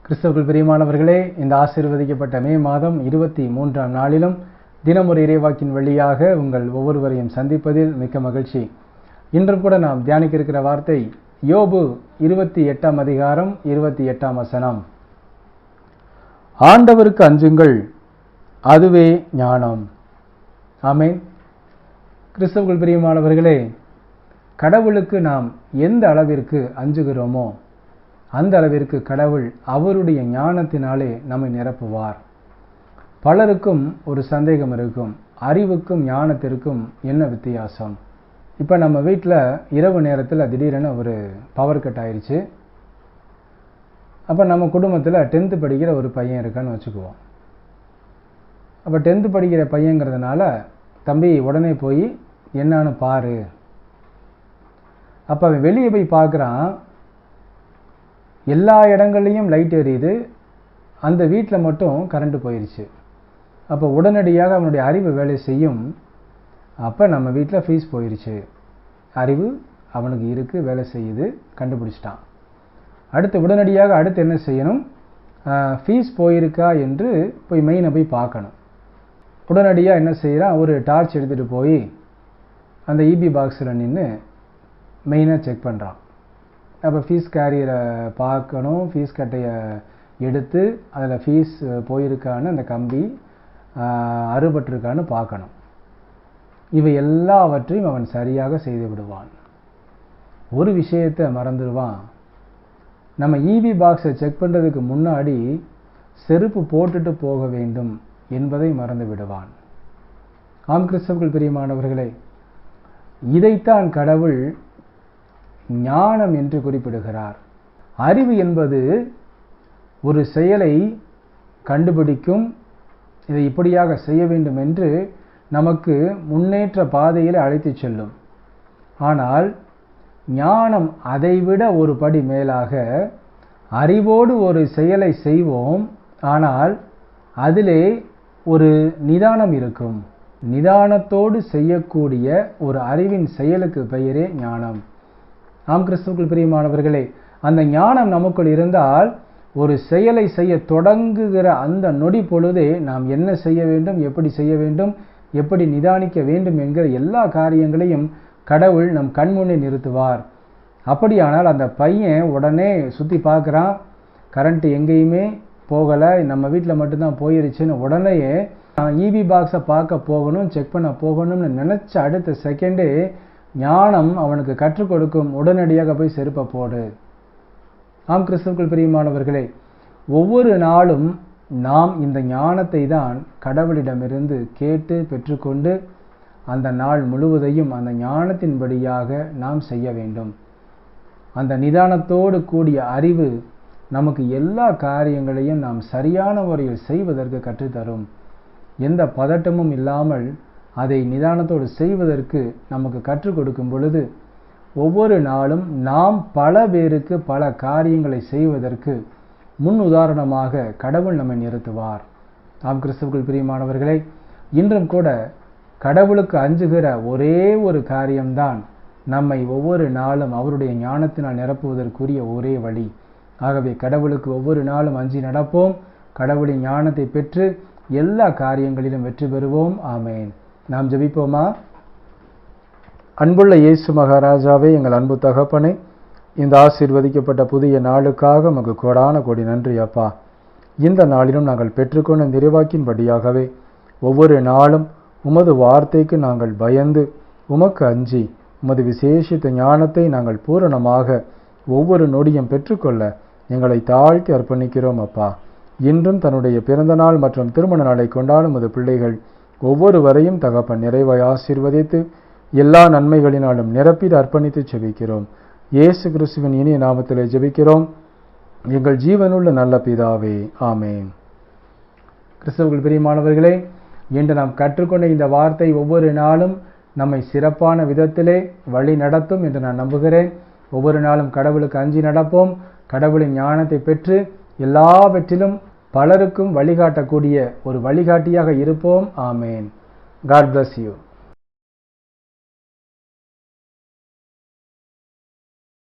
கிறிஸ்தவர்கள் பிரியமானவர்களே, இந்த ஆசீர்வதிக்கப்பட்ட மே மாதம் 23ஆம் நாளிலும் தினமொரு இறைவாக்கின் வழியாக உங்கள் ஒவ்வொருவரையும் சந்திப்பதில் மிக்க மகிழ்ச்சி. இன்றும் கூட நாம் தியானிக்க இருக்கிற வார்த்தை யோபு 28ஆம் அதிகாரம் 28ஆம் வசனம். ஆண்டவருக்கு அஞ்சுங்கள், அதுவே ஞானம். ஆமென். கிறிஸ்தவர்கள் பிரியமானவர்களே, கடவுளுக்கு நாம் எந்த அளவிற்கு அஞ்சுகிறோமோ அந்த அளவிற்கு கடவுள் அவருடைய ஞானத்தினாலே நம்மை நிரப்புவார். பலருக்கும் ஒரு சந்தேகம் இருக்கும், அறிவுக்கும் ஞானத்திற்கும் என்ன வித்தியாசம்? இப்போ நம்ம வீட்டில் இரவு நேரத்தில் திடீரென ஒரு பவர் கட் ஆயிடுச்சு. அப்போ நம்ம குடும்பத்தில் 10th படிக்கிற ஒரு பையன் இருக்கான்னு வச்சுக்குவோம். அப்போ 10th படிக்கிற பையங்கிறதுனால, தம்பி உடனே போய் என்னான்னு பாரு. அப்போ அவன் வெளியே போய் பார்க்குறான், எல்லா இடங்கள்லையும் லைட் எரியுது, அந்த வீட்டில் மட்டும் கரண்ட் போயிடுச்சு. அப்போ உடனடியாக அவனுடைய அறிவு வேலை செய்யும். அப்போ நம்ம வீட்டில் ஃபீஸ் போயிடுச்சு. அறிவு அவனுக்கு இருக்குது, வேலை செய்யுது, கண்டுபிடிச்சிட்டான். உடனடியாக அடுத்து என்ன செய்யணும்? ஃபீஸ் போயிருக்கா என்று போய் மெயினை போய் பார்க்கணும். உடனடியாக என்ன செய்கிறான்? ஒரு டார்ச் எடுத்துகிட்டு போய் அந்த இபி பாக்ஸில் நின்று மெயினாக செக் பண்ணுறான். அப்போ ஃபீஸ் கேரியரை பார்க்கணும், ஃபீஸ் கட்டையை எடுத்து அதில் ஃபீஸ் போயிருக்கான்னு, அந்த கம்பி அறுபட்டிருக்கான்னு பார்க்கணும். இவை எல்லாவற்றையும் அவன் சரியாக செய்து விடுவான். ஒரு விஷயத்தை மறந்துடுவான். நம்ம இபி பாக்ஸை செக் பண்ணுறதுக்கு முன்னாடி செருப்பு போட்டுட்டு போக வேண்டும் என்பதை மறந்து விடுவான். ஆம் கிறிஸ்தவர்கள் பிரியமானவர்களே, இதைத்தான் கடவுள் ஞானம் என்று குறிப்பிடுகிறார். அறிவு என்பது ஒரு செயலை கண்டுபிடிக்கும், இதை இப்படியாக செய்ய வேண்டும் என்று நமக்கு முன்னேற்ற பாதையில் அழைத்து செல்லும். ஆனால் ஞானம் அதைவிட ஒரு படி மேலாக, அறிவோடு ஒரு செயலை செய்வோம், ஆனால் அதிலே ஒரு நிதானம் இருக்கும். நிதானத்தோடு செய்யக்கூடிய ஒரு அறிவின் செயலுக்கு பெயரே ஞானம். ஆம் கிறிஸ்துவுக்குள் பிரியமானவர்களே, அந்த ஞானம் நமக்குள் இருந்தால் ஒரு செயலை செய்ய தொடங்குகிற அந்த நொடி பொழுதே நாம் என்ன செய்ய வேண்டும், எப்படி செய்ய வேண்டும், எப்படி நிதானிக்க வேண்டும் என்கிற எல்லா காரியங்களையும் கடவுள் நம் கண்முன்னே நிறுத்துவார். அப்படியானால் அந்த பையன் உடனே சுற்றி பார்க்குறான், கரண்ட் எங்கேயுமே போகலை, நம்ம வீட்டில் மட்டும்தான் போயிருச்சுன்னு உடனேயே இபி பாக்ஸை பார்க்க போகணும், செக் பண்ண போகணும்னு நினச்ச அடுத்த செகண்டே ஞானம் அவனுக்கு கற்றுக் கொடுக்கும், உடனடியாக போய் செருப்பை போடு. ஆம் கிறிஸ்துவுக்குள் பிரியமானவர்களே, ஒவ்வொரு நாளும் நாம் இந்த ஞானத்தை தான் கடவுளிடமிருந்து கேட்டு பெற்றுக்கொண்டு அந்த நாள் முழுவதையும் அந்த ஞானத்தின்படியாக நாம் செய்ய வேண்டும். அந்த நிதானத்தோடு கூடிய அறிவு நமக்கு எல்லா காரியங்களையும் நாம் சரியான முறையில் செய்வதற்கு கற்றுத்தரும். எந்த பதட்டமும் இல்லாமல் அதை நிதானத்தோடு செய்வதற்கு நமக்கு கற்றுக் கொடுக்கும் பொழுது ஒவ்வொரு நாளும் நாம் பல பேருக்கு பல காரியங்களை செய்வதற்கு முன் உதாரணமாக கடவுள் நம்மை நிறுத்துவார். ஆம் கிறிஸ்துவுக்குள் பிரியமானவர்களே, இன்றும் கூட கடவுளுக்கு அஞ்சுகிற ஒரே ஒரு காரியம்தான் நம்மை ஒவ்வொரு நாளும் அவருடைய ஞானத்தினால் நிரப்புவதற்குரிய ஒரே வழி. ஆகவே கடவுளுக்கு ஒவ்வொரு நாளும் அஞ்சி நடப்போம், கடவுளின் ஞானத்தை பெற்று எல்லா காரியங்களிலும் வெற்றி பெறுவோம். ஆமேன். நாம் ஜெபிப்போமா? அன்புள்ள இயேசு மகாராஜாவே, எங்கள் அன்பு தகப்பனே, இந்த ஆசீர்வதிக்கப்பட்ட புதிய நாளுக்காக உமக்கு கோடான கோடி நன்றி அப்பா. இந்த நாளிலும் நாங்கள் பெற்றுக்கொண்ட நிறைவாக்கின்படியாகவே ஒவ்வொரு நாளும் உமது வார்த்தைக்கு நாங்கள் பயந்து உமக்கு அஞ்சி உமது விசேஷித்த ஞானத்தை நாங்கள் பூரணமாக ஒவ்வொரு நொடியும் பெற்றுக்கொள்ள எங்களை தாழ்த்தி அர்ப்பணிக்கிறோம் அப்பா. இன்றும் தன்னுடைய பிறந்த நாள் மற்றும் திருமண நாளை கொண்டாடும் உமது பிள்ளைகள் ஒவ்வொருவரையும் தகப்பன் நிறைவாய் ஆசீர்வதித்து எல்லா நன்மைகளினாலும் நிரப்பிட அர்ப்பணித்து ஜெபிக்கிறோம். இயேசு கிறிஸ்துவின் இனிய நாமத்திலே ஜெபிக்கிறோம், எங்கள் ஜீவனுள்ள நல்ல பிதாவே. ஆமென். கிறிஸ்தவர்கள் பிரியமானவர்களே, இன்று நாம் கற்றுக்கொண்ட இந்த வார்த்தை ஒவ்வொரு நாளும் நம்மை சிறப்பான விதத்திலே வழி நடத்தும் என்று நான் நம்புகிறேன். ஒவ்வொரு நாளும் கடவுளுக்கு அஞ்சி நடப்போம், கடவுளின் ஞானத்தை பெற்று எல்லாவற்றிலும் பலருக்கும் வழிகாட்டக்கூடிய ஒரு வழிகாட்டியாக இருப்போம். ஆமேன். God bless you.